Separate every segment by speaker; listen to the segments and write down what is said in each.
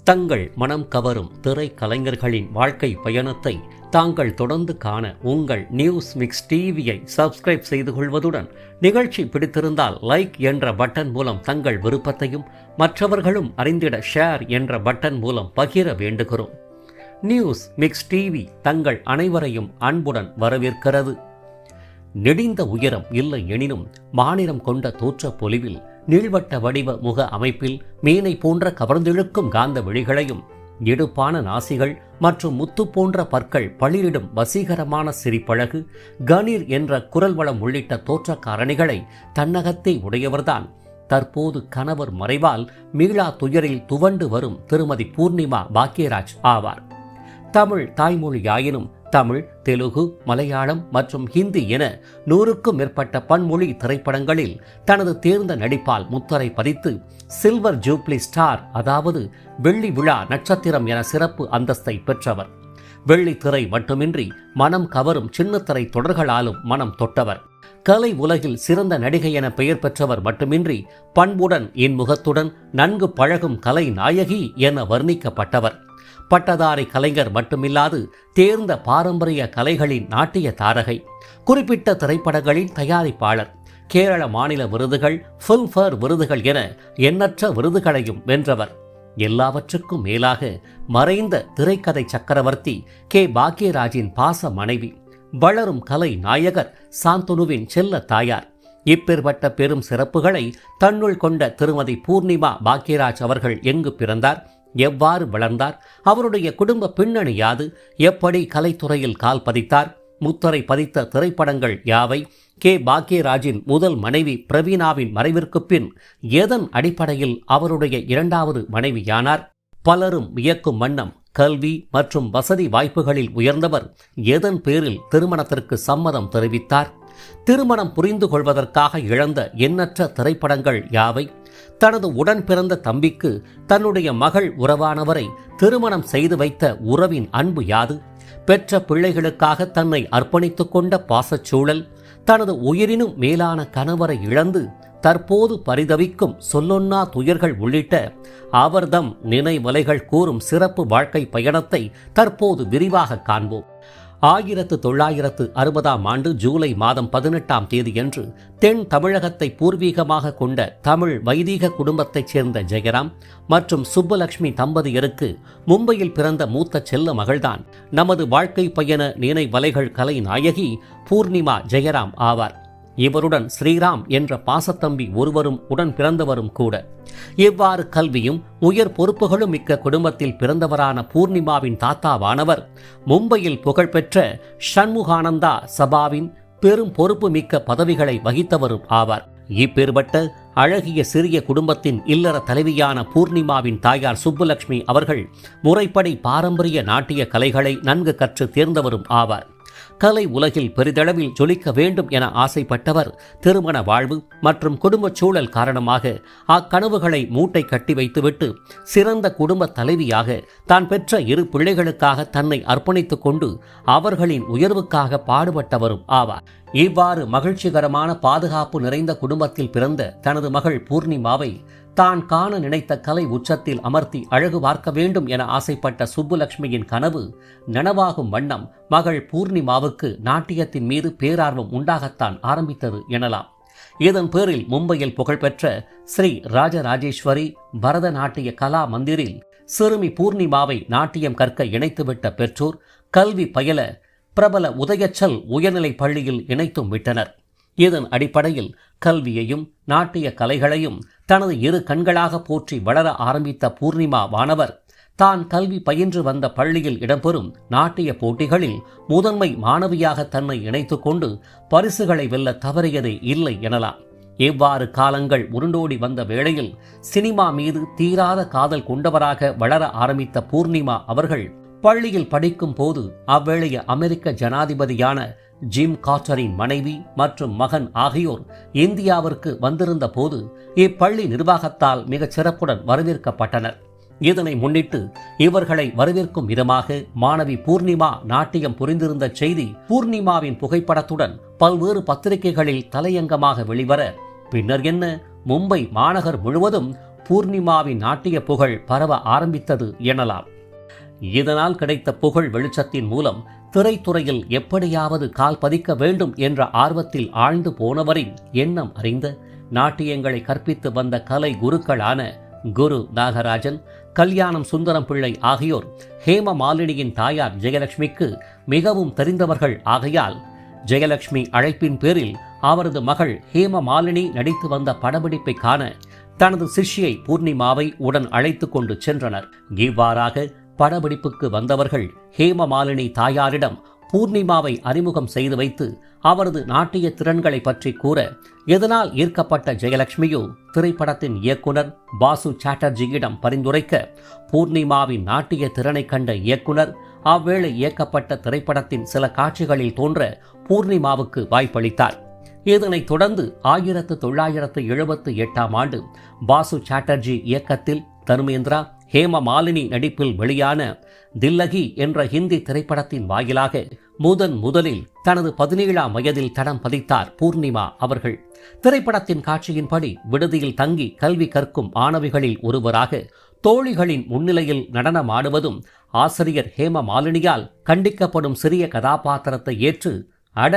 Speaker 1: தங்கள் மனம் கவரும் திரை கலைஞர்களின் வாழ்க்கை பயணத்தை தாங்கள் தொடர்ந்து காண உங்கள் நியூஸ் மிக்ஸ் டிவியை சப்ஸ்கிரைப் செய்து கொள்வதுடன் நிகழ்ச்சி பிடித்திருந்தால் லைக் என்ற பட்டன் மூலம் தங்கள் விருப்பத்தையும் மற்றவர்களும் அறிந்திட ஷேர் என்ற பட்டன் மூலம் பகிர வேண்டுகிறோம். நியூஸ் மிக்ஸ் டிவி தங்கள் அனைவரையும் அன்புடன் வரவேற்கிறது. நெடிந்த உயரம் இல்லை எனினும் மாநிலம் கொண்ட தோற்ற பொலிவில் நீள்வட்ட வடிவ முக அமைப்பில் மீனை போன்ற கவர்ந்திழுக்கும் காந்த விழிகளையும் எடுப்பான நாசிகள் மற்றும் முத்து போன்ற பற்கள் பளிரிடும் வசீகரமான சிரிப்பழகு, கணீர் என்ற குரல் வளம் உள்ளிட்ட தோற்ற காரணிகளை தன்னகத்தே உடையவர்தான் தற்போது கணவர் மறைவால் மீளா துயரில் துவண்டு வரும் திருமதி பூர்ணிமா பாக்யராஜ் ஆவார். தமிழ் தாய்மொழியாயினும் தமிழ், தெலுங்கு, மலையாளம் மற்றும் ஹிந்தி என 100க்கும் மேற்பட்ட பன்மொழி திரைப்படங்களில் தனது தேர்ந்த நடிப்பால் முத்திரை பதித்து சில்வர் ஜூப்ளி ஸ்டார், அதாவது வெள்ளி விழா நட்சத்திரம் என சிறப்பு அந்தஸ்தை பெற்றவர். வெள்ளித்திரை மட்டுமின்றி மனம் கவரும் சின்னத்திரை தொடர்களாலும் மனம் தொட்டவர். கலை உலகில் சிறந்த நடிகை என பெயர் பெற்றவர் மட்டுமின்றி பண்புடன் இன்முகத்துடன் நன்கு பழகும் கலை நாயகி என வர்ணிக்கப்பட்டவர். பட்டதாரி கலைஞர் மட்டுமில்லாது தேர்ந்த பாரம்பரிய கலைகளின் நாட்டிய தாரகை, குறிப்பிட்ட திரைப்படங்களின் தயாரிப்பாளர், கேரள மாநில விருதுகள், ஃபில்ம்ஃபேர் விருதுகள் என எண்ணற்ற விருதுகளையும் வென்றவர். எல்லாவற்றுக்கும் மேலாக மறைந்த திரைக்கதை சக்கரவர்த்தி கே பாக்யராஜின் பாச மனைவி, வளரும் கலை நாயகர் சாந்தனுவின் செல்ல தாயார். இப்பேற்பட்ட பெரும் சிறப்புகளை தன்னுள் கொண்ட திருமதி பூர்ணிமா பாக்யராஜ் அவர்கள் எங்கு பிறந்தார், எவ்வாறு வளர்ந்தார், அவருடைய குடும்ப பின்னணி யாது, எப்படி கலைத்துறையில் கால் பதித்தார், முத்திரை பதித்த திரைப்படங்கள் யாவை, கே பாக்யராஜின் முதல் மனைவி பிரவீணாவின் மறைவிற்கு பின் எதன் அடிப்படையில் அவருடைய இரண்டாவது மனைவியானார், பலரும் வியக்கும் வண்ணம் கல்வி மற்றும் வசதி வாய்ப்புகளில் உயர்ந்தவர் எதன் பேரில் திருமணத்திற்கு சம்மதம் தெரிவித்தார், திருமணம் புரிந்து கொள்வதற்காக இழந்த எண்ணற்ற திரைப்படங்கள் யாவை, தனது உடன் பிறந்த தம்பிக்கு தன்னுடைய மகள் உறவானவரை திருமணம் செய்து வைத்த உறவின் அன்பு யாது, பெற்ற பிள்ளைகளுக்காக தன்னை அர்ப்பணித்துக் கொண்ட பாசச்சூழல், தனது உயிரினும் மேலான கணவரை இழந்து தற்போது பரிதவிக்கும் சொல்லொன்னா துயர்கள் உள்ளிட்ட அவர்தம் நினைவலைகள் கூறும் சிறப்பு வாழ்க்கை பயணத்தை தற்போது விரிவாக காண்போம். 1960 ஜூலை மாதம் 18ஆம் தேதியன்று தென் தமிழகத்தை பூர்வீகமாக கொண்ட தமிழ் வைதீக குடும்பத்தைச் சேர்ந்த ஜெயராம் மற்றும் சுப்புலட்சுமி தம்பதியருக்கு மும்பையில் பிறந்த மூத்த செல்ல மகள்தான் நமது வாழ்க்கை பயண நினைவலைகள் கலை நாயகி பூர்ணிமா ஜெயராம் ஆவார். இவருடன் ஸ்ரீராம் என்ற பாசத்தம்பி ஒருவரும் உடன் பிறந்தவரும் கூட. இவ்வாறு கல்வியும் உயர் பொறுப்புகளும் மிக்க குடும்பத்தில் பிறந்தவரான பூர்ணிமாவின் தாத்தாவானவர் மும்பையில் புகழ்பெற்ற ஷண்முகானந்தா சபாவின் பெரும் பொறுப்பு மிக்க பதவிகளை வகித்தவரும் ஆவார். இப்பேற்பட்ட அழகிய சிறிய குடும்பத்தின் இல்லற தலைவியான பூர்ணிமாவின் தாயார் சுப்புலட்சுமி அவர்கள் முறைப்படி பாரம்பரிய நாட்டிய கலைகளை நன்கு கற்று தேர்ந்தவரும் ஆவார். கலை உலகில் பெரிதளவில் ஜொலிக்க வேண்டும் என ஆசைப்பட்டவர் திருமண வாழ்வு மற்றும் குடும்பச் சூழல் காரணமாக அக்கனவுகளை மூட்டை கட்டி வைத்துவிட்டு சிறந்த குடும்ப தலைவியாக தான் பெற்ற 2 பிள்ளைகளுக்காக தன்னை அர்ப்பணித்துக் கொண்டு அவர்களின் உயர்வுக்காக பாடுபட்டவரும் ஆவார். இவ்வாறு மகிழ்ச்சிகரமான பாதுகாப்பு நிறைந்த குடும்பத்தில் பிறந்த தனது மகள் பூர்ணிமாவை தான் காண நினைத்த கலை உச்சத்தில் அமர்த்தி அழகு பார்க்க வேண்டும் என ஆசைப்பட்ட சுப்புலட்சுமியின் கனவு நனவாகும் வண்ணம் மகள் பூர்ணிமாவுக்கு நாட்டியத்தின் மீது பேரார்வம் உண்டாகத்தான் ஆரம்பித்தது எனலாம். இதன் பேரில் மும்பையில் புகழ்பெற்ற ஸ்ரீ ராஜராஜேஸ்வரி பரதநாட்டிய கலா மந்திரில் சிறுமி பூர்ணிமாவை நாட்டியம் கற்க இணைத்துவிட்ட பெற்றோர் கல்வி பயில பிரபல உதயச்சல் உயர்நிலைப் பள்ளியில் இணைத்தும் விட்டனர். இதன் அடிப்படையில் கல்வியையும் நாட்டிய கலைகளையும் தனது 2 கண்களாக போற்றி வளர ஆரம்பித்த பூர்ணிமா வானவர் தான் கல்வி பயின்று வந்த பள்ளியில் இடம்பெறும் நாட்டிய போட்டிகளில் முதன்மை மாணவியாக தன்னை இணைத்து கொண்டு பரிசுகளை வெல்ல தவறியதே இல்லை எனலாம். இவ்வாறு காலங்கள் உருண்டோடி வந்த வேளையில் சினிமா மீது தீராத காதல் கொண்டவராக வளர ஆரம்பித்த பூர்ணிமா அவர்கள் பள்ளியில் படிக்கும் போது அவ்வேளைய அமெரிக்க ஜனாதிபதியான ஜிம் கார்ட்டரின் மனைவி மற்றும் மகன் ஆகியோர் இந்தியாவிற்கு வந்திருந்த போது இப்பள்ளி நிர்வாகத்தால் மிகச் சிறப்புடன் வரவேற்கப்பட்டனர். இதனை முன்னிட்டு இவர்களை வரவேற்கும் விதமாக மாணவி பூர்ணிமா நாட்டியம் புரிந்திருந்த செய்தி பூர்ணிமாவின் புகைப்படத்துடன் பல்வேறு பத்திரிகைகளில் தலையங்கமாக வெளிவர, பின்னர் என்ன, மும்பை மாநகர் முழுவதும் பூர்ணிமாவின் நாட்டிய புகழ் பரவ ஆரம்பித்தது எனலாம். இதனால் கிடைத்த புகழ் வெளிச்சத்தின் மூலம் திரைத்துறையில் எப்படியாவது கால் பதிக்க வேண்டும் என்ற ஆர்வத்தில் ஆழ்ந்து போனவரின் எண்ணம் அறிந்த நாட்டியங்களை கற்பித்து வந்த கலை குருக்களான குரு நாகராஜன், கல்யாணம் சுந்தரம் பிள்ளை ஆகியோர் ஹேம மாலினியின் தாயார் ஜெயலட்சுமிக்கு மிகவும் தெரிந்தவர்கள் ஆகையால் ஜெயலட்சுமி அழைப்பின் பேரில் அவரது மகள் ஹேம மாலினி நடித்து வந்த படப்பிடிப்பை காண தனது சிஷ்யை பூர்ணிமாவை உடன் அழைத்து கொண்டு சென்றனர். இவ்வாறாக படப்பிடிப்புக்கு வந்தவர்கள் ஹேம மாலினி தாயாரிடம் பூர்ணிமாவை அறிமுகம் செய்து வைத்து அவரது நாட்டிய திறன்களை பற்றி கூற, இதனால் ஈர்க்கப்பட்ட ஜெயலட்சுமியோ திரைப்படத்தின் இயக்குனர் பாசு சாட்டர்ஜியிடம் பரிந்துரைக்க, பூர்ணிமாவின் நாட்டிய திறனை கண்ட இயக்குனர் அவ்வேளை இயக்கப்பட்ட திரைப்படத்தின் சில காட்சிகளில் தோன்ற பூர்ணிமாவுக்கு வாய்ப்பளித்தார். இதனைத் தொடர்ந்து 1978 பாசு சாட்டர்ஜி இயக்கத்தில் தர்மேந்திரா, ஹேம மாலினி நடிப்பில் வெளியான தில்லகி என்ற ஹிந்தி திரைப்படத்தின் வாயிலாக முதலில் தனது 17ஆம் வயதில் தடம் பதித்தார் பூர்ணிமா அவர்கள். திரைப்படத்தின் காட்சியின்படி விடுதியில் தங்கி கல்வி கற்கும் மாணவிகளில் ஒருவராக தோழிகளின் முன்னிலையில் நடனமாடுவதும் ஆசிரியர் ஹேம மாலினியால் கண்டிக்கப்படும் சிறிய கதாபாத்திரத்தை ஏற்று, அட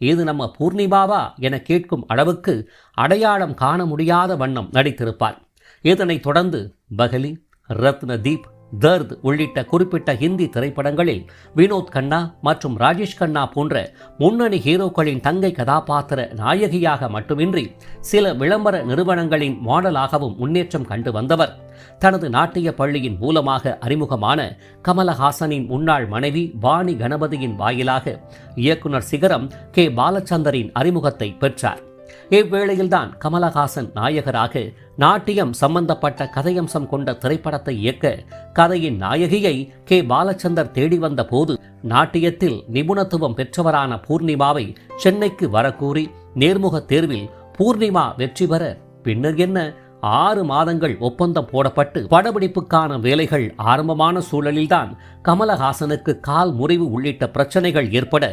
Speaker 1: இது நம்ம பூர்ணிமாவா என கேட்கும் அளவுக்கு அடையாளம் காண முடியாத வண்ணம் நடித்திருப்பார். இதனைத் தொடர்ந்து பகலி, ரத்னதீப், தர்த் உள்ளிட்ட குறிப்பிட்ட ஹிந்தி திரைப்படங்களில் வினோத் கண்ணா மற்றும் ராஜேஷ் கண்ணா போன்ற முன்னணி ஹீரோக்களின் தங்கை கதாபாத்திர நாயகியாக மட்டுமின்றி சில விளம்பர நிறுவனங்களின் மாடலாகவும் முன்னேற்றம் கண்டு வந்தவர். தனது நாட்டிய பள்ளியின் மூலமாக அறிமுகமான கமலஹாசனின் முன்னாள் மனைவி வாணி கணபதியின் வாயிலாக இயக்குனர் சிகரம் கே பாலச்சந்தரின் அறிமுகத்தை பெற்றார். இவ்வேளையில்தான் கமலஹாசன் நாயகராக நாட்டியம் சம்பந்தப்பட்ட கதையம்சம் கொண்ட திரைப்படத்தை இயக்க கதையின் நாயகியை கே பாலச்சந்தர் தேடி வந்த போது நாட்டியத்தில் நிபுணத்துவம் பெற்றவரான பூர்ணிமாவை சென்னைக்கு வரக்கூறி நேர்முக தேர்வில் பூர்ணிமா வெற்றி பெற பின்னர் என்ன 6 மாதங்கள் ஒப்பந்தம் போடப்பட்டு படப்பிடிப்புக்கான வேலைகள் ஆரம்பமான சூழலில்தான் கமலஹாசனுக்கு கால் முறிவு உள்ளிட்ட பிரச்சனைகள் ஏற்பட,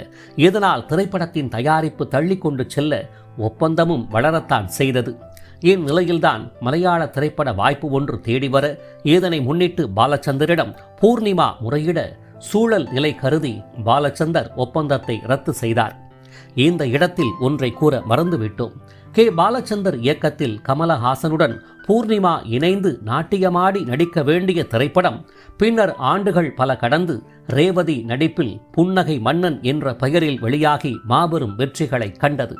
Speaker 1: இதனால் திரைப்படத்தின் தயாரிப்பு தள்ளிக்கொண்டு செல்ல ஒப்பந்தமும் வளரத்தான் செய்தது. இந்நிலையில்தான் மலையாள திரைப்பட வாய்ப்பு ஒன்று தேடி வர, இதனை முன்னிட்டு பாலச்சந்தரிடம் பூர்ணிமா முறையிட சூழல் நிலை கருதி பாலச்சந்தர் ஒப்பந்தத்தை ரத்து செய்தார். இந்த இடத்தில் ஒன்றை கூற மறந்துவிட்டோம். கே பாலச்சந்தர் இயக்கத்தில் கமலஹாசனுடன் பூர்ணிமா இணைந்து நாட்டியமாடி நடிக்க வேண்டிய திரைப்படம் பின்னர் ஆண்டுகள் பல கடந்து ரேவதி நடிப்பில் புன்னகை மன்னன் என்ற பெயரில் வெளியாகி மாபெரும் வெற்றிகளை கண்டது.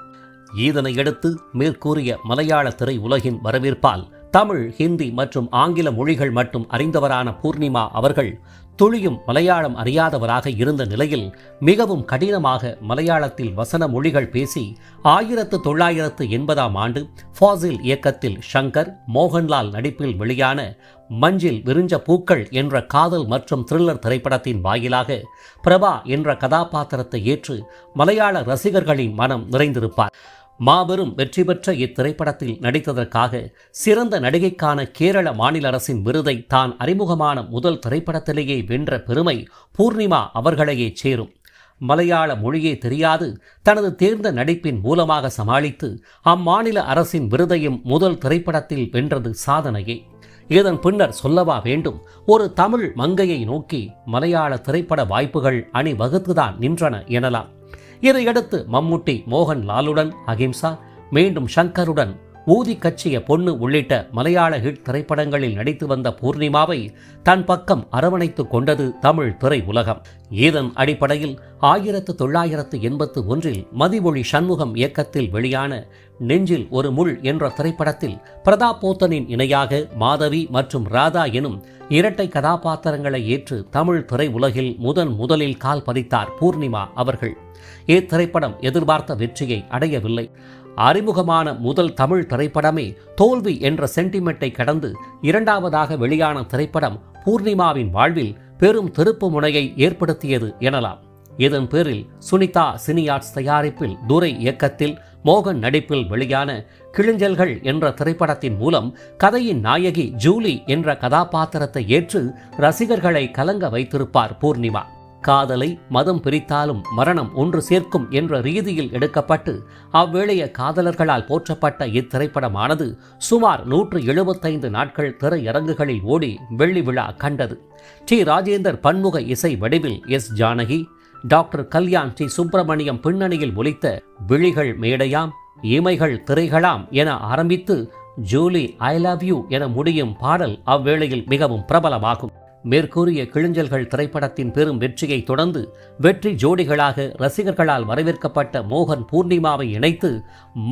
Speaker 1: இதனையடுத்து மேற்கூறிய மலையாள திரை உலகின் வரவேற்பால் தமிழ், ஹிந்தி மற்றும் ஆங்கில மொழிகள் மட்டும் அறிந்தவரான பூர்ணிமா அவர்கள் துளியும் மலையாளம் அறியாதவராக இருந்த நிலையில் மிகவும் கடினமாக மலையாளத்தில் வசன மொழிகள் பேசி 1980 ஃபாசில் இயக்கத்தில் ஷங்கர், மோகன்லால் நடிப்பில் வெளியான மஞ்சில் விரிஞ்ச பூக்கள் என்ற காதல் மற்றும் த்ரில்லர் திரைப்படத்தின் வாயிலாக பிரபா என்ற கதாபாத்திரத்தை ஏற்று மலையாள ரசிகர்களின் மனம் நிறைந்திருப்பார். மாபெரும் வெற்றி பெற்ற இத்திரைப்படத்தில் நடித்ததற்காக சிறந்த நடிகைக்கான கேரள மாநில அரசின் விருதை தான் அறிமுகமான முதல் திரைப்படத்திலேயே வென்ற பெருமை பூர்ணிமா அவர்களையே சேரும். மலையாள மொழியே தெரியாது தனது தேர்ந்த நடிப்பின் மூலமாக சமாளித்து அம்மாநில அரசின் விருதையும் முதல் திரைப்படத்தில் வென்றது சாதனையே. இதன் பின்னர் சொல்லவா வேண்டும், ஒரு தமிழ் மங்கையை நோக்கி மலையாள திரைப்பட வாய்ப்புகள் அணிவகுத்துதான் நின்றன எனலாம். இதையடுத்து மம்முட்டி மோகன்லாலுடன் அகிம்சா, மீண்டும் ஷங்கருடன் ஊதி கட்சிய பொண்ணு உள்ளிட்ட மலையாள ஹிட் திரைப்படங்களில் நடித்து வந்த பூர்ணிமாவை தன் பக்கம் அரவணைத்துக் கொண்டது தமிழ் திரை உலகம். இதன் அடிப்படையில் 1981 மதிமொழி சண்முகம் இயக்கத்தில் வெளியான நெஞ்சில் ஒரு முள் என்ற திரைப்படத்தில் பிரதாப் போத்தனின் இணையாக மாதவி மற்றும் ராதா எனும் இரட்டை கதாபாத்திரங்களை ஏற்று தமிழ் திரை உலகில் முதலில் கால் பதித்தார் பூர்ணிமா அவர்கள். இத்திரைப்படம் எதிர்பார்த்த வெற்றியை அடையவில்லை. அறிமுகமான முதல் தமிழ் திரைப்படமே தோல்வி என்ற சென்டிமெண்ட்டை கடந்து இரண்டாவதாக வெளியான திரைப்படம் பூர்ணிமாவின் வாழ்வில் பெரும் திருப்பு முனையை ஏற்படுத்தியது எனலாம். இதன் பேரில் சுனிதா சினியார்ட்ஸ் தயாரிப்பில் துரை இயக்கத்தில் மோகன் நடிப்பில் வெளியான கிழிஞ்சல்கள் என்ற திரைப்படத்தின் மூலம் கதையின் நாயகி ஜூலி என்ற கதாபாத்திரத்தை ஏற்று ரசிகர்களை கலங்க வைத்திருப்பார் பூர்ணிமா. காதலை மதம் பிரித்தாலும் மரணம் ஒன்று சேர்க்கும் என்ற ரீதியில் எடுக்கப்பட்டு அவ்வேளைய காதலர்களால் போற்றப்பட்ட இத்திரைப்படமானது சுமார் 175 நாட்கள் திரையரங்குகளில் ஓடி வெள்ளி விழா கண்டது. டி. ராஜேந்தர் பன்முக இசை வடிவில் S. Janaki, doctor Kalyan T. Subramaniam பின்னணியில் ஒலித்த விழிகள் மேடையாம் இமைகள் திரைகளாம் என ஆரம்பித்து ஜூலி ஐ லவ் யூ என முடியும் பாடல் அவ்வேளையில் மிகவும் பிரபலமாகும். மேற்கூறிய கிழிஞ்சல்கள் திரைப்படத்தின் பெரும் வெற்றியை தொடர்ந்து வெற்றி ஜோடிகளாக ரசிகர்களால் வரவேற்கப்பட்ட மோகன் பூர்ணிமாவை இணைத்து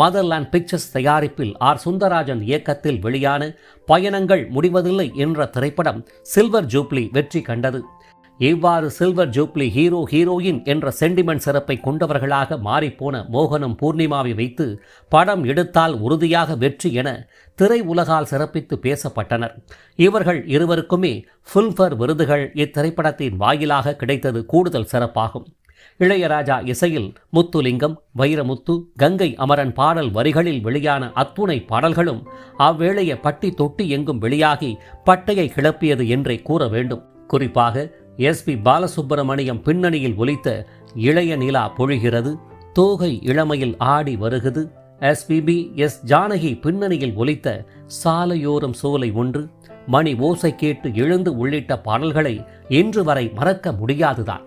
Speaker 1: மதர்லாண்ட் பிக்சர்ஸ் தயாரிப்பில் ஆர். சுந்தரராஜன் இயக்கத்தில் வெளியான பயணங்கள் முடிவதில்லை என்ற திரைப்படம் சில்வர் ஜூப்ளி வெற்றி கண்டது. இவ்வாறு சில்வர் ஜூப்ளி ஹீரோ ஹீரோயின் என்ற சென்டிமெண்ட் சிறப்பை கொண்டவர்களாக மாறிப்போன மோகனும் பூர்ணிமாவை வைத்து படம் எடுத்தால் உறுதியாக வெற்றி என திரை உலகால் சிறப்பித்து பேசப்பட்டனர். இவர்கள் இருவருக்குமே ஃபில்ம்ஃபேர் விருதுகள் இத்திரைப்படத்தின் வாயிலாக கிடைத்தது கூடுதல் சிறப்பாகும். இளையராஜா இசையில் முத்துலிங்கம், வைரமுத்து, கங்கை அமரன் பாடல் வரிகளில் வெளியான அத்துணை பாடல்களும் அவ்வேளைய பட்டி தொட்டி எங்கும் வெளியாகி பட்டையை கிளப்பியது என்றே கூற வேண்டும். குறிப்பாக எஸ். பி. பாலசுப்பிரமணியம் பின்னணியில் ஒலித்த இளைய நிலா பொழிகிறது, தோகை இளமையில் ஆடி வருகிறது, எஸ்.பி.பி. எஸ். ஜானகி பின்னணியில் ஒலித்த சாலையோரம் சோலை ஒன்று, மணி ஓசை கேட்டு எழுந்து உள்ளிட்ட பாடல்களை இன்று வரை மறக்க முடியாதுதான்.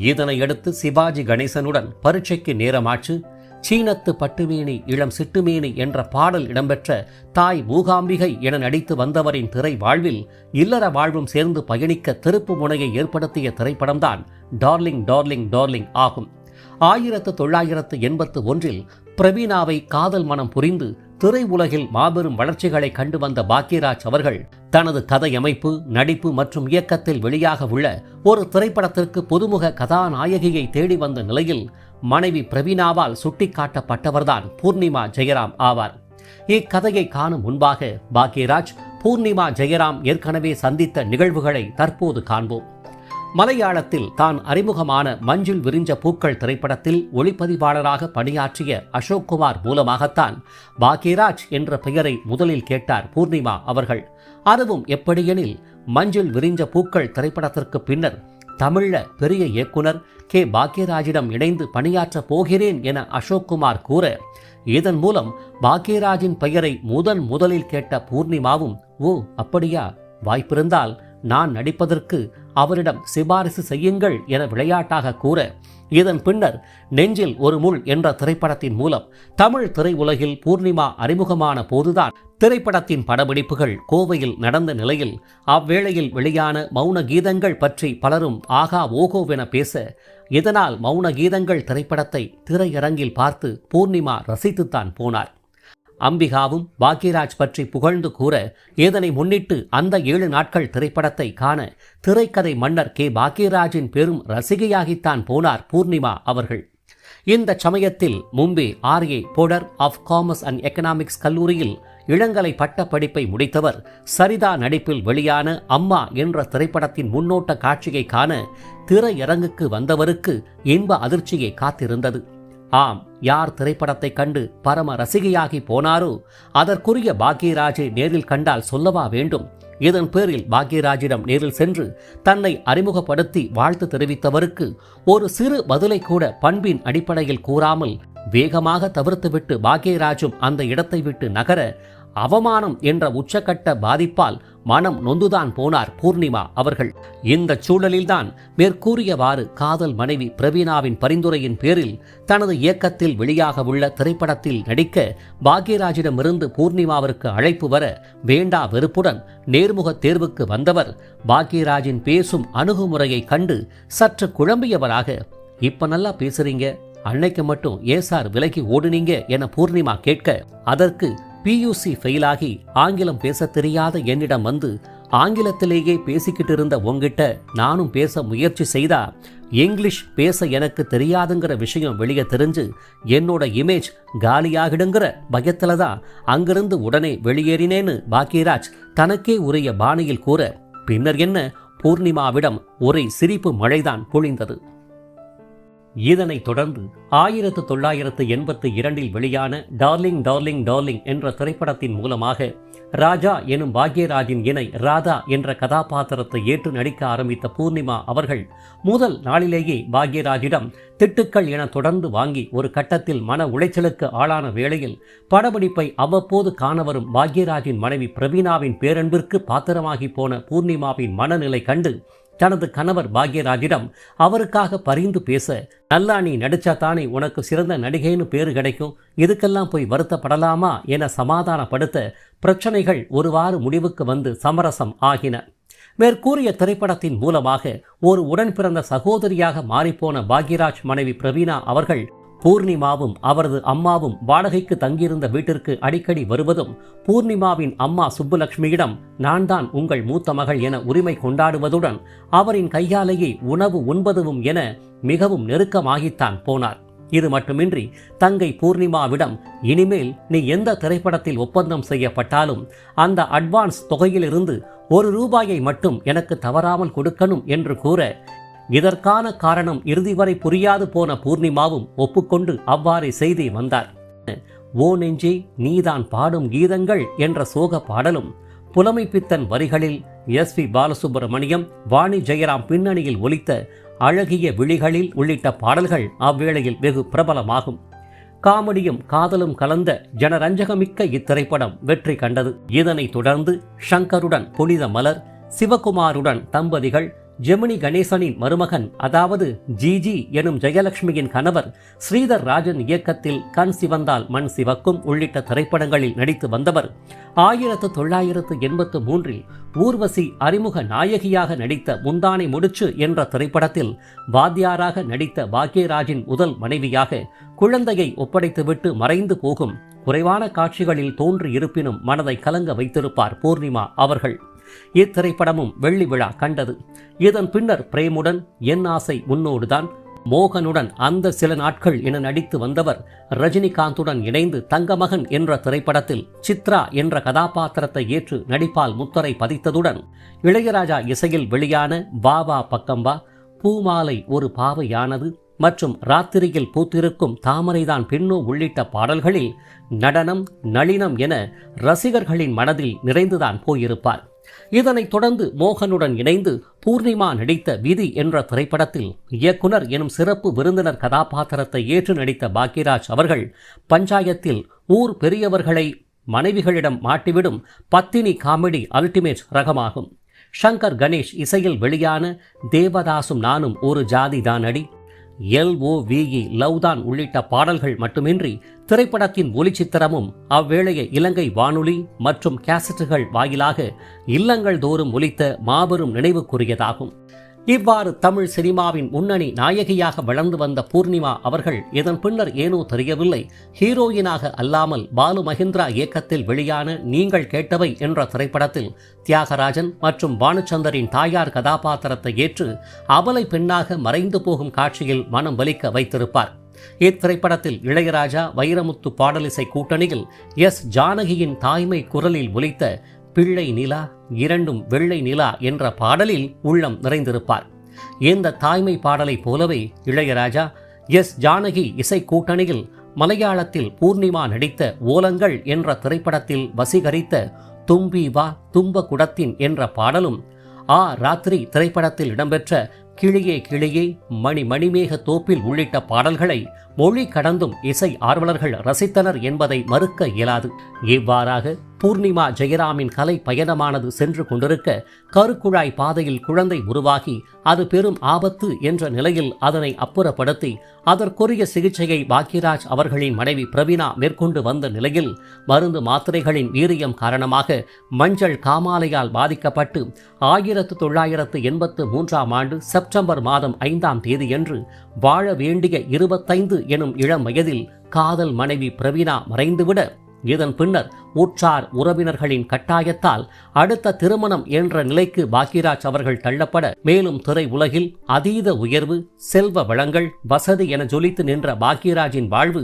Speaker 1: இதனையடுத்து சிவாஜி கணேசனுடன் பரீட்சைக்கு நேரமாச்சு, சீனத்து பட்டுமேனி இளம் சிட்டுமேனி என்ற பாடல் இடம்பெற்ற தாய் மூகாம்பிகை என நடித்து வந்தவரின் திரை வாழ்வில் இல்லற வாழ்வும் சேர்ந்து பயணிக்க திருப்பு முனையை ஏற்படுத்திய திரைப்படம்தான் டார்லிங் டார்லிங் டார்லிங் ஆகும். 1981 பிரவீனாவை காதல் மனம் புரிந்து திரை உலகில் மாபெரும் வளர்ச்சிகளை கண்டு வந்த பாக்யராஜ் அவர்கள் தனது கதையமைப்பு, நடிப்பு மற்றும் இயக்கத்தில் வெளியாக உள்ள ஒரு திரைப்படத்திற்கு புதுமுக கதாநாயகியை தேடி வந்த நிலையில் மனைவி பிரவீனாவால் சுட்டிக்காட்டப்பட்டவர்தான் பூர்ணிமா ஜெயராம் ஆவார். இக்கதையை காணும் முன்பாக பாக்யராஜ், பூர்ணிமா ஜெயராம் ஏற்கனவே சந்தித்த நிகழ்வுகளை தற்போது காண்போம். மலையாளத்தில் தான் அறிமுகமான மஞ்சில் விரிஞ்ச பூக்கள் திரைப்படத்தில் ஒளிப்பதிவாளராக பணியாற்றிய அசோக்குமார் மூலமாகத்தான் பாக்யராஜ் என்ற பெயரை முதலில் கேட்டார் பூர்ணிமா அவர்கள். அதுவும் எப்படியெனில், மஞ்சில் விரிஞ்ச பூக்கள் திரைப்படத்திற்கு பின்னர் தமிழ்ல பெரிய இயக்குனர் கே. பாக்யராஜிடம் இணைந்து பணியாற்ற போகிறேன் என அசோக்குமார் கூற, இதன் மூலம் பாக்யராஜின் பெயரை முதலில் கேட்ட பூர்ணிமாவும், ஓ அப்படியா, வாய்ப்பிருந்தால் நான் நடிப்பதற்கு அவரிடம் சிபாரிசு செய்யுங்கள் என விளையாட்டாக கூற, இதன் பின்னர் நெஞ்சில் ஒரு முள் என்ற திரைப்படத்தின் மூலம் தமிழ் திரையுலகில் பூர்ணிமா அறிமுகமான போதுதான் திரைப்படத்தின் படப்பிடிப்புகள் கோவையில் நடந்த நிலையில் அவ்வேளையில் வெளியான மௌன கீதங்கள் பற்றி பலரும் ஆகா ஓகோவென பேச, இதனால் மௌன கீதங்கள் திரைப்படத்தை திரையரங்கில் பார்த்து பூர்ணிமா ரசித்துத்தான் போனார். அம்பிகாவும் பாக்யராஜ் பற்றி புகழ்ந்து கூற, இதனை முன்னிட்டு அந்த 7 நாட்கள் திரைப்படத்தை காண திரைக்கதை மன்னர் கே. பாக்யராஜின் பெரும் ரசிகையாகித்தான் போனார் பூர்ணிமா அவர்கள். இந்த சமயத்தில் Mumbai R A Podar of commerce and economics கல்லூரியில் இளங்கலை பட்ட படிப்பை முடித்தவர் சரிதா நடிப்பில் வெளியான அம்மா என்ற திரைப்படத்தின் முன்னோட்ட காட்சியை காண திரையரங்குக்கு வந்தவருக்கு இன்ப அதிர்ச்சியை காத்திருந்தது. ஆம், யார் திரைப்படத்தை கண்டு பரம ரசிகையாகி போனாரோ அதற்குரிய பாக்யராஜை நேரில் கண்டால் சொல்லவா வேண்டும். இதன் பேரில் பாக்யராஜிடம் நேரில் சென்று தன்னை அறிமுகப்படுத்தி வாழ்த்து தெரிவித்தவருக்கு ஒரு சிறு பதிலை கூட பண்பின் அடிப்படையில் கூறாமல் வேகமாக தவிர்த்துவிட்டு பாக்யராஜும் அந்த இடத்தை விட்டு நகர, அவமானம் என்ற உச்சக்கட்ட பாதிப்பால் மனம் நொந்துதான் போனார் பூர்ணிமா அவர்கள். இந்த சூழலில்தான் மேற்கூறியவாறு காதல் மனைவி பிரவீனாவின் பரிந்துரையின் பேரில் தனது இயக்கத்தில் வெளியாக உள்ள திரைப்படத்தில் நடிக்க பாக்யராஜிடமிருந்து பூர்ணிமாவிற்கு அழைப்பு வர, வேண்டா வெறுப்புடன் நேர்முக தேர்வுக்கு வந்தவர் பாக்யராஜின் பேசும் அணுகுமுறையை கண்டு சற்று குழம்பியவராக, இப்ப நல்லா பேசுறீங்க, அன்னைக்கு மட்டும் ஏன் சார் விலகி ஓடுனீங்க என பூர்ணிமா கேட்க, அதற்கு PUC ஃபெயிலாகி ஆங்கிலம் பேச தெரியாத என்னிடம் வந்து ஆங்கிலத்திலேயே பேசிக்கிட்டு இருந்த உங்கிட்ட நானும் பேச முயற்சி செய்தா இங்கிலீஷ் பேச எனக்கு தெரியாதுங்கிற விஷயம் வெளியே தெரிஞ்சு என்னோட இமேஜ் காலியாகிடுங்கிற பயத்துல தான் அங்கிருந்து உடனே வெளியேறினேன்னு பாக்யராஜ் தனக்கே உரிய பாணியில் கூற, பின்னர் என்ன பூர்ணிமாவிடம் ஒரே சிரிப்பு மழைதான் பொழிந்தது. இதனைத் தொடர்ந்து 1982 வெளியான டார்லிங் டார்லிங் டார்லிங் என்ற திரைப்படத்தின் மூலமாக ராஜா எனும் பாக்யராஜின் இணை ராதா என்ற கதாபாத்திரத்தை ஏற்று நடிக்க ஆரம்பித்த பூர்ணிமா அவர்கள் முதல் நாளிலேயே பாக்யராஜிடம் திட்டுக்கள் என தொடர்ந்து வாங்கி ஒரு கட்டத்தில் மன உளைச்சலுக்கு ஆளான வேளையில் படப்பிடிப்பை அவ்வப்போது காண வரும் பாக்யராஜின் மனைவி பிரவீணாவின் பேரன்பிற்கு பாத்திரமாகி போன பூர்ணிமாவின் மனநிலை கண்டு தனது கணவர் பாக்யராஜிடம் அவருக்காக பரிந்து பேச, நல்லா நீ நடிச்சாத்தானே உனக்கு சிறந்த நடிகைன்னு பேரு கிடைக்கும், இதுக்கெல்லாம் போய் வருத்தப்படலாமா என சமாதானப்படுத்த பிரச்சனைகள் ஒருவாறு முடிவுக்கு வந்து சமரசம் ஆகின. மேற்கூறிய திரைப்படத்தின் மூலமாக ஒரு உடன் பிறந்த சகோதரியாக மாறிப்போன பாக்யராஜ் மனைவி பிரவீணா அவர்கள் பூர்ணிமாவும் அவரது அம்மாவும் வாடகைக்கு தங்கியிருந்த வீட்டிற்கு அடிக்கடி வருவதும், பூர்ணிமாவின் அம்மா சுப்புலட்சுமியிடம் நான் தான் உங்கள் மூத்த மகள் என உரிமை கொண்டாடுவதுடன் அவரின் கையாலேயே உணவு உண்பதும் என மிகவும் நெருக்கமாகித்தான் போனார். இது மட்டுமின்றி தங்கை பூர்ணிமாவிடம் இனிமேல் நீ எந்த திரைப்படத்தில் ஒப்பந்தம் செய்யப்பட்டாலும் அந்த அட்வான்ஸ் தொகையிலிருந்து ₹1 மட்டும் எனக்கு தவறாமல் கொடுக்கணும் என்று கூற, இதற்கான காரணம் இறுதி வரை புரியாது போன பூர்ணிமாவும் ஒப்புக்கொண்டு அவ்வாறே செய்தே வந்தார். ஓ நெஞ்சே நீதான் பாடும் கீதங்கள் என்ற சோக பாடலும், புலமைப்பித்தன் வரிகளில் SP பாலசுப்ரமணியம், வாணி ஜெயராம் பின்னணியில் ஒலித்த அழகிய விழிகளில் உள்ளிட்ட பாடல்கள் அவ்வேளையில் வெகு பிரபலமாகும். காமெடியும் காதலும் கலந்த ஜனரஞ்சகமிக்க இத்திரைப்படம் வெற்றி கண்டது. இதனைத் தொடர்ந்து ஷங்கருடன் புனித மலர், சிவகுமாருடன் தம்பதிகள், ஜெமினி கணேசனின் மருமகன் அதாவது ஜிஜி எனும் ஜெயலட்சுமியின் கணவர் ஸ்ரீதர் ராஜன் இயக்கத்தில் கண் சிவந்தால் மண் சிவக்கும் உள்ளிட்ட திரைப்படங்களில் நடித்து வந்தவர் 1983 ஊர்வசி அறிமுக நாயகியாக நடித்த முந்தானை முடிச்சு என்ற திரைப்படத்தில் வாத்தியாராக நடித்த பாக்யராஜின் முதல் மனைவியாக குழந்தையை ஒப்படைத்துவிட்டு மறைந்து போகும் குறைவான காட்சிகளில் தோன்றி இருப்பினும் மனதை கலங்க வைத்திருப்பார் பூர்ணிமா அவர்கள். இத்திரைப்படமும் வெள்ளி விழா கண்டது. இதன் பின்னர் பிரேமுடன் என் ஆசை உன்னோடுதான், மோகனுடன் அந்த சில நாட்கள் என நடித்து வந்தவர் ரஜினிகாந்துடன் இணைந்து தங்கமகன் என்ற திரைப்படத்தில் சித்ரா என்ற கதாபாத்திரத்தை ஏற்று நடிப்பால் முத்திரை பதித்ததுடன் இளையராஜா இசையில் வெளியான பாபா பக்கம்பா, பூமாலை ஒரு பாவையானது மற்றும் ராத்திரியில் பூத்திருக்கும் தாமரைதான் பெண்ணோ உள்ளிட்ட பாடல்களில் நடனம் நளினம் என ரசிகர்களின் மனதில் நிறைந்துதான் போயிருப்பார். இதனைத் தொடர்ந்து மோகனுடன் இணைந்து பூர்ணிமா நடித்த விதி என்ற திரைப்படத்தில் இயக்குனர் எனும் சிறப்பு விருந்தினர் கதாபாத்திரத்தை ஏற்று நடித்த பாக்யராஜ் அவர்கள் பஞ்சாயத்தில் ஊர் பெரியவர்களை மனைவிகளிடம் மாட்டிவிடும் பத்தினி காமெடி அல்டிமேட் ரகமாகும். ஷங்கர் கணேஷ் இசையில் வெளியான தேவதாசும் நானும் ஒரு ஜாதி தான் அடி, LOVE லவ் தான் உள்ளிட்ட பாடல்கள் மட்டுமின்றி திரைப்படத்தின் ஒலிச்சித்திரமும் அவ்வேளைய இலங்கை வானொலி மற்றும் கேசட்டுகள் வாயிலாக இல்லங்கள் தோறும் ஒலித்த மாபெரும் நினைவுக்குரியதாகும். இவ்வாறு தமிழ் சினிமாவின் முன்னணி நாயகியாக வளர்ந்து வந்த பூர்ணிமா அவர்கள் இதன் பின்னர் ஏனோ தெரியவில்லை, ஹீரோயினாக அல்லாமல் பாலு மகேந்திரா இயக்கத்தில் வெளியான நீங்கள் கேட்டவை என்ற திரைப்படத்தில் தியாகராஜன் மற்றும் பானுச்சந்தரின் தாயார் கதாபாத்திரத்தை ஏற்று அபலை பெண்ணாக மறைந்து போகும் காட்சியில் மனம் வலிக்க வைத்திருப்பார். இத்திரைப்படத்தில் இளையராஜா வைரமுத்து பாடலிசை கூட்டணியில் ஜானகியின் தாய்மை குரலில் ஒலித்த பிள்ளை நிலா இரண்டும் வெள்ளை நிலா என்ற பாடலில் உள்ளம் நிறைந்திருப்பார். இந்த தாய்மை பாடலை போலவே இளையராஜா ஜானகி இசை கூட்டணியில் மலையாளத்தில் பூர்ணிமா நடித்த ஓலங்கள் என்ற திரைப்படத்தில் வசீகரித்த தும்பி வா தும்ப குடத்தின் என்ற பாடலும், ராத்திரி திரைப்படத்தில் இடம்பெற்ற கிளியே கிளியே மணி மணிமேக தோப்பில் உள்ளிட்ட பாடல்களை மொழி கடந்தும் இசை ஆர்வலர்கள் ரசித்தனர் என்பதை மறுக்க இயலாது. இவ்வாறாக பூர்ணிமா ஜெயராமின் கலை பயணமானது சென்று கொண்டிருக்க கருக்குழாய் பாதையில் குழந்தை உருவாகி அது பெரும் ஆபத்து என்ற நிலையில் அதனை அப்புறப்படுத்தி அதற்குரிய சிகிச்சையை பாக்யராஜ் அவர்களின் மனைவி பிரவீணா மேற்கொண்டு வந்த நிலையில் மருந்து மாத்திரைகளின் வீரியம் காரணமாக மஞ்சள் காமாலையால் பாதிக்கப்பட்டு 1983 செப்டம்பர் மாதம் 5ஆம் தேதியன்று வாழ வேண்டிய 25 எனும் இளம் வயதில் காதல் மனைவி பிரவீணா மறைந்துவிட, இதன் பின்னர் உற்றார் உறவினர்களின் கட்டாயத்தால் அடுத்த திருமணம் என்ற நிலைக்கு பாக்யராஜ் அவர்கள் தள்ளப்பட, மேலும் திரை உலகில் அதீத உயர்வு, செல்வ வளங்கள், வசதி என ஜொலித்து நின்ற பாக்யராஜின் வாழ்வு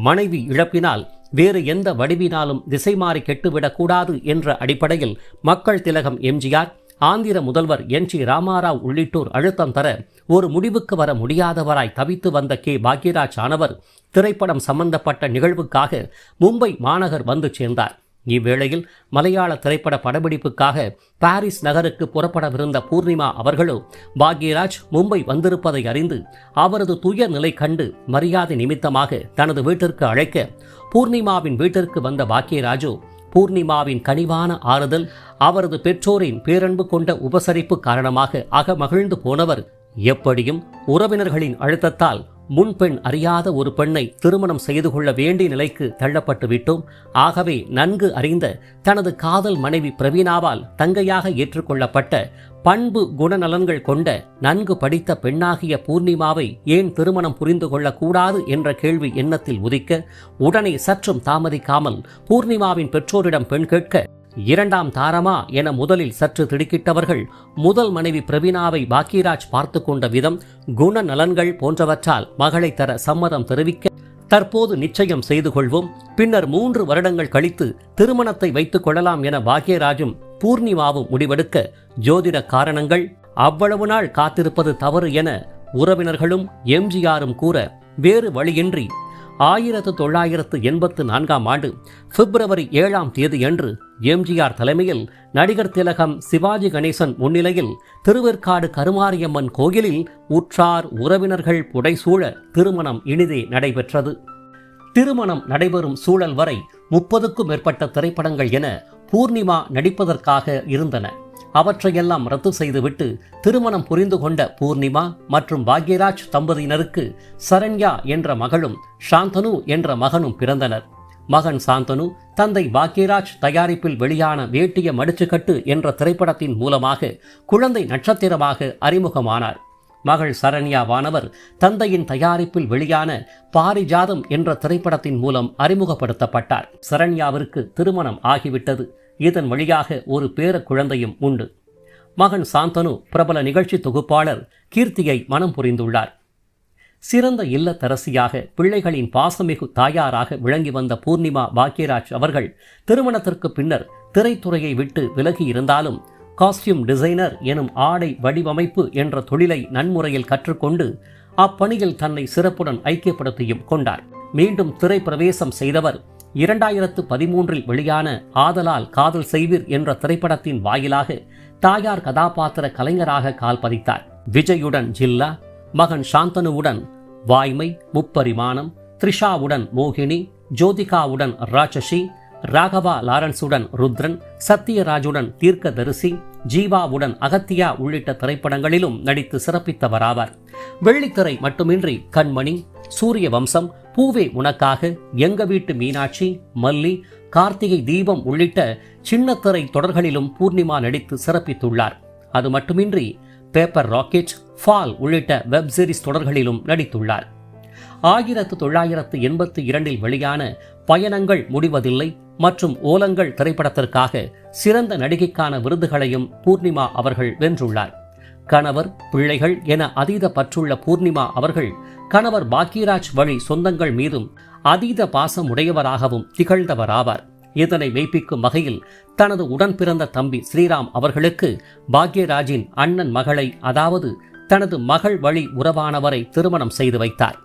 Speaker 1: மனைவி இழப்பினால் வேறு எந்த வடிவினாலும் திசை மாறி கெட்டுவிடக்கூடாது என்ற அடிப்படையில் மக்கள் திலகம் எம்ஜிஆர், ஆந்திர முதல்வர் என்.டி. ராமாராவ் உள்ளிட்டோர் அழுத்தம் தர ஒரு முடிவுக்கு வர முடியாதவராய் தவித்து வந்த பாக்யராஜ் ஆனவர் திரைப்படம் சம்பந்தப்பட்ட நிகழ்வுக்காக மும்பை மாநகர் வந்து சேர்ந்தார். இவ்வேளையில் மலையாள திரைப்பட படப்பிடிப்புக்காக பாரிஸ் நகருக்கு புறப்படவிருந்த பூர்ணிமா அவர்களோ பாக்யராஜ் மும்பை வந்திருப்பதை அறிந்து அவரது துயர் நிலை கண்டு மரியாதை நிமித்தமாக தனது வீட்டிற்கு அழைக்க பூர்ணிமாவின் வீட்டிற்கு வந்த பாக்யராஜோ பூர்ணிமாவின் கனிவான ஆறுதல், அவரது பெற்றோரின் பேரன்பு கொண்ட உபசரிப்பு காரணமாக அகமகிழ்ந்து போனவர் எப்படியும் உறவினர்களின் அழுத்தத்தால் முன்பெண் அறியாத ஒரு பெண்ணை திருமணம் செய்து கொள்ள வேண்டிய நிலைக்கு தள்ளப்பட்டு விட்டோம். ஆகவே நன்கு அறிந்த தனது காதல் மனைவி பிரவீணாவால் தங்கையாக ஏற்றுக்கொள்ளப்பட்ட பண்பு குணநலன்கள் கொண்ட நன்கு படித்த பெண்ணாகிய பூர்ணிமாவை ஏன் திருமணம் புரிந்து கொள்ளக்கூடாது என்ற கேள்வி எண்ணத்தில் உதிக்க உடனே சற்றும் தாமதிக்காமல் பூர்ணிமாவின் பெற்றோரிடம் பெண் கேட்க இரண்டாம் தாரமா என முதலில் சற்று திடுக்கிட்டவர்கள் முதல் மனைவி பிரவீணாவை பாக்யராஜ் பார்த்து கொண்ட விதம், குணநலன்கள் போன்றவற்றால் மகளை தர சம்மதம் தெரிவிக்க தற்போது நிச்சயம் செய்து கொள்வோம், பின்னர் 3 வருடங்கள் கழித்து திருமணத்தை வைத்துக் கொள்ளலாம் என பாக்யராஜும் பூர்ணிமாவும் முடிவெடுக்க ஜோதிட காரணங்கள் அவ்வளவு நாள் காத்திருப்பது தவறு என உறவினர்களும் எம்ஜிஆரும் கூற வேறு வழியின்றி 1984ஆம் ஆண்டு பிப்ரவரி 7ஆம் தேதியன்று எம்ஜிஆர் தலைமையில் நடிகர் திலகம் சிவாஜி கணேசன் முன்னிலையில் திருவேற்காடு கருமாரியம்மன் கோயிலில் உற்றார் உறவினர்கள் புடைசூழ திருமணம் இனிதே நடைபெற்றது. திருமணம் நடைபெறும் சூழல் வரை 30க்கும் மேற்பட்ட திரைப்படங்கள் என பூர்ணிமா நடிப்பதற்காக இருந்தன. அவற்றையெல்லாம் ரத்து செய்துவிட்டு திருமணம் புரிந்து கொண்ட பூர்ணிமா மற்றும் பாக்யராஜ் தம்பதியினருக்கு சரண்யா என்ற மகளும் சாந்தனு என்ற மகனும் பிறந்தனர். மகன் சாந்தனு தந்தை பாக்யராஜ் தயாரிப்பில் வெளியான வேட்டிய மடிச்சுக்கட்டு என்ற திரைப்படத்தின் மூலமாக குழந்தை நட்சத்திரமாக அறிமுகமானார். மகள் சரண்யாவானவர் தந்தையின் தயாரிப்பில் வெளியான பாரிஜாதம் என்ற திரைப்படத்தின் மூலம் அறிமுகப்படுத்தப்பட்டார். சரண்யாவிற்கு திருமணம் ஆகிவிட்டது. இதன் வழியாக ஒரு பேர குழந்தையும் உண்டு. மகன் சாந்தனு பிரபல நிகழ்ச்சி தொகுப்பாளர் கீர்த்தியை மனம் புரிந்துள்ளார். சிறந்த இல்லத்தரசியாக பிள்ளைகளின் பாசமிகு தாயாராக விளங்கி வந்த பூர்ணிமா பாக்யராஜ் அவர்கள் திருமணத்திற்கு பின்னர் திரைத்துறையை விட்டு விலகி இருந்தாலும் காஸ்டியூம் டிசைனர் எனும் ஆடை வடிவமைப்பு என்ற தொழிலை நன்முறையில் கற்றுக்கொண்டு அப்பணியில் தன்னை சிறப்புடன் ஐக்கியப்படுத்தியும் கொண்டார். மீண்டும் திரை பிரவேசம் செய்தவர் 2013 வெளியான ஆதலால் காதல் செய்வீர் என்ற திரைப்படத்தின் வாயிலாக தாயார் கதாபாத்திர கலைஞராக கால் பதித்தார். விஜயுடன் ஜில்லா, மகன் சாந்தனுவுடன் வாய்மை, முப்பரிமாணம், த்ரிஷாவுடன் மோகினி, ஜோதிகாவுடன் ராட்சசி, ராகவா லாரன்ஸுடன் ருத்ரன், சத்யராஜுடன் தீர்க்கதரிசி, ஜீவாவுடன் அகத்தியா உள்ளிட்ட திரைப்படங்களிலும் நடித்து சிறப்பித்தவராவார். வெள்ளித்திரை மட்டுமின்றி கண்மணி, சூரிய வம்சம், பூவே உனக்காக, எங்க வீட்டு மீனாட்சி, மல்லி, கார்த்திகை தீபம் உள்ளிட்ட சின்னத்திரை தொடர்களிலும் பூர்ணிமா நடித்து சிறப்பித்துள்ளார். அது மட்டுமின்றி பேப்பர் ராக்கெட், ஃபால் உள்ளிட்ட வெப் சீரிஸ் தொடர்களிலும் நடித்துள்ளார். 1982 வெளியான பயணங்கள் முடிவதில்லை மற்றும் ஓலங்கள் திரைப்படத்திற்காக சிறந்த நடிகைக்கான விருதுகளையும் பூர்ணிமா அவர்கள் வென்றுள்ளார். கணவர், பிள்ளைகள் என அதீத பற்றுள்ள பூர்ணிமா அவர்கள் கணவர் பாக்யராஜ் வழி சொந்தங்கள் மீதும் அதீத பாசம் உடையவராகவும் திகழ்ந்தவராவார். இதனை மெய்ப்பிக்கும் வகையில் தனது உடன் பிறந்த தம்பி ஸ்ரீராம் அவர்களுக்கு பாக்யராஜின் அண்ணன் மகளை, அதாவது தனது மகள் வழி உறவானவரை திருமணம் செய்து வைத்தார்.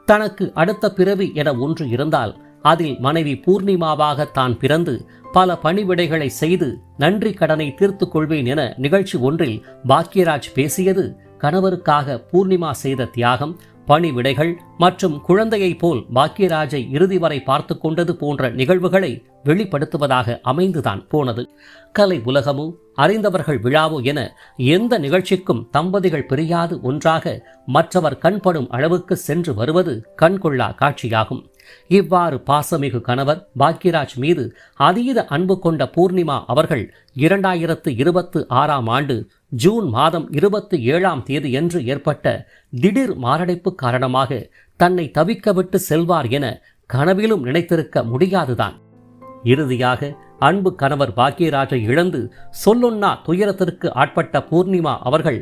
Speaker 1: தனக்கு அடுத்த பிறவி என ஒன்று இருந்தால் அதில் மனைவி பூர்ணிமாவாக தான் பிறந்து பல பணிவிடைகளை செய்து நன்றி கடனை தீர்த்துக் கொள்வேன் என நிகழ்ச்சி ஒன்றில் பாக்யராஜ் பேசியது கணவருக்காக பூர்ணிமா செய்த தியாகம், பணிவிடைகள் மற்றும் குழந்தையைப் போல் பாக்யராஜை இறுதி வரை பார்த்து கொண்டது போன்ற நிகழ்வுகளை வெளிப்படுத்துவதாக அமைந்துதான் போனது. கலை உலகமோ அறிந்தவர்கள் விழாவோ என எந்த நிகழ்ச்சிக்கும் தம்பதிகள் பிரியாது ஒன்றாக மற்றவர் கண்படும் அளவுக்கு சென்று வருவது கண்கொள்ளா காட்சியாகும். இவ்வாறு பாசமிகு கணவர் பாக்யராஜ் மீது அதீத அன்பு கொண்ட பூர்ணிமா அவர்கள் 2026ஆம் ஆண்டு ஜூன் மாதம் 27ஆம் தேதியன்று ஏற்பட்ட திடீர் மாரடைப்பு காரணமாக தன்னை தவிக்க விட்டு செல்வார் என கனவிலும் நினைத்திருக்க முடியாதுதான். இறுதியாக அன்பு கணவர் பாக்யராஜை இழந்து சொல்லொன்னா துயரத்திற்கு ஆட்பட்ட பூர்ணிமா அவர்கள்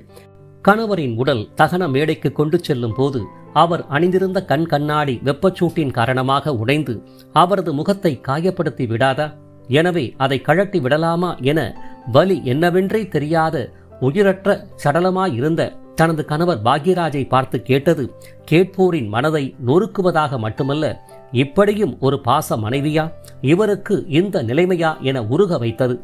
Speaker 1: கணவரின் உடல் தகன மேடைக்கு கொண்டு செல்லும் போது அவர் அணிந்திருந்த கண்ணாடி வெப்பச்சூட்டின் காரணமாக உடைந்து அவரது முகத்தை காயப்படுத்தி விடாதா, எனவே அதை கழட்டி விடலாமா என வலி என்னவென்றே தெரியாத உயிரற்ற சடலமாயிருந்த தனது கணவர் பாக்யராஜை பார்த்து கேட்டது கேட்போரின் மனதை நொறுக்குவதாக மட்டுமல்ல, இப்படியும் ஒரு பாச மனைவியா, இவருக்கு இந்த நிலைமையா என உருக வைத்தது.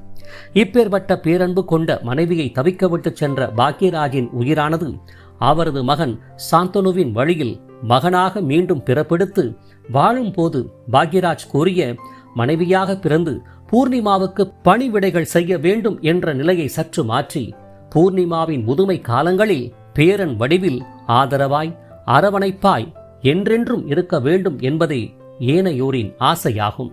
Speaker 1: இப்பேற்பட்ட பேரன்பு கொண்ட மனைவியை தவிக்க விட்டு சென்ற பாக்யராஜின் உயிரானது அவரது மகன் சாந்தனுவின் வழியில் மகனாக மீண்டும் பிறப்பெடுத்து வாழும்போது பாக்யராஜ் கூறிய மனைவியாக பிறந்து பூர்ணிமாவுக்கு பணிவிடைகள் செய்ய வேண்டும் என்ற நிலையை சற்று மாற்றி பூர்ணிமாவின் முதுமை காலங்களில் பேரன் வடிவில் ஆதரவாய் அரவணைப்பாய் என்றென்றும் இருக்க வேண்டும் என்பதே ஏனையோரின் ஆசையாகும்.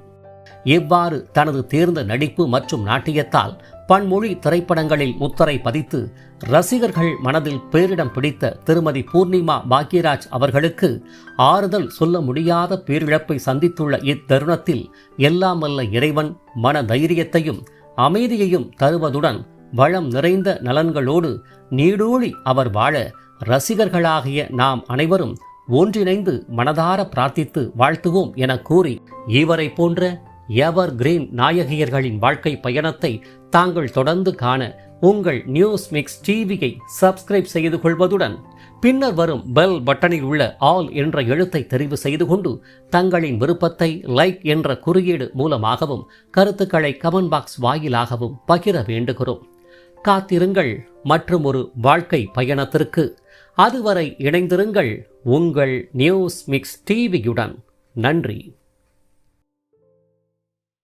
Speaker 1: இவ்வாறு தனது தேர்ந்த நடிப்பு மற்றும் நாட்டியத்தால் பன்மொழி திரைப்படங்களில் முத்திரை பதித்து ரசிகர்கள் மனதில் பேரிடம் பிடித்த திருமதி பூர்ணிமா பாக்யராஜ் அவர்களுக்கு ஆறுதல் சொல்ல முடியாத பேரிழப்பை சந்தித்துள்ள இத்தருணத்தில் எல்லாம் வல்ல இறைவன் மன தைரியத்தையும் அமைதியையும் தருவதுடன் வளம் நிறைந்த நலன்களோடு நீடூழி அவர் வாழ ரசிகர்களாகிய நாம் அனைவரும் ஒன்றிணைந்து மனதார பிரார்த்தித்து வாழ்த்துவோம் என கூறி, இவரை போன்ற எவர் கிரீன் நாயகியர்களின் வாழ்க்கை பயணத்தை தாங்கள் தொடர்ந்து காண உங்கள் நியூஸ் மிக்ஸ் டிவியை சப்ஸ்கிரைப் செய்து கொள்வதுடன் பின்னர் வரும் பெல் பட்டனில் உள்ள ஆல் என்ற எழுத்தை தெரிவு செய்து கொண்டு தங்களின் விருப்பத்தை லைக் என்ற குறியீடு மூலமாகவும் கருத்துக்களை கமெண்ட் பாக்ஸ் வாயிலாகவும் பகிர வேண்டுகிறோம். காத்திருங்கள் மற்றும் ஒரு வாழ்க்கை பயணத்திற்கு. அதுவரை இணைந்திருங்கள் உங்கள் நியூஸ் மிக்ஸ் டிவியுடன். நன்றி.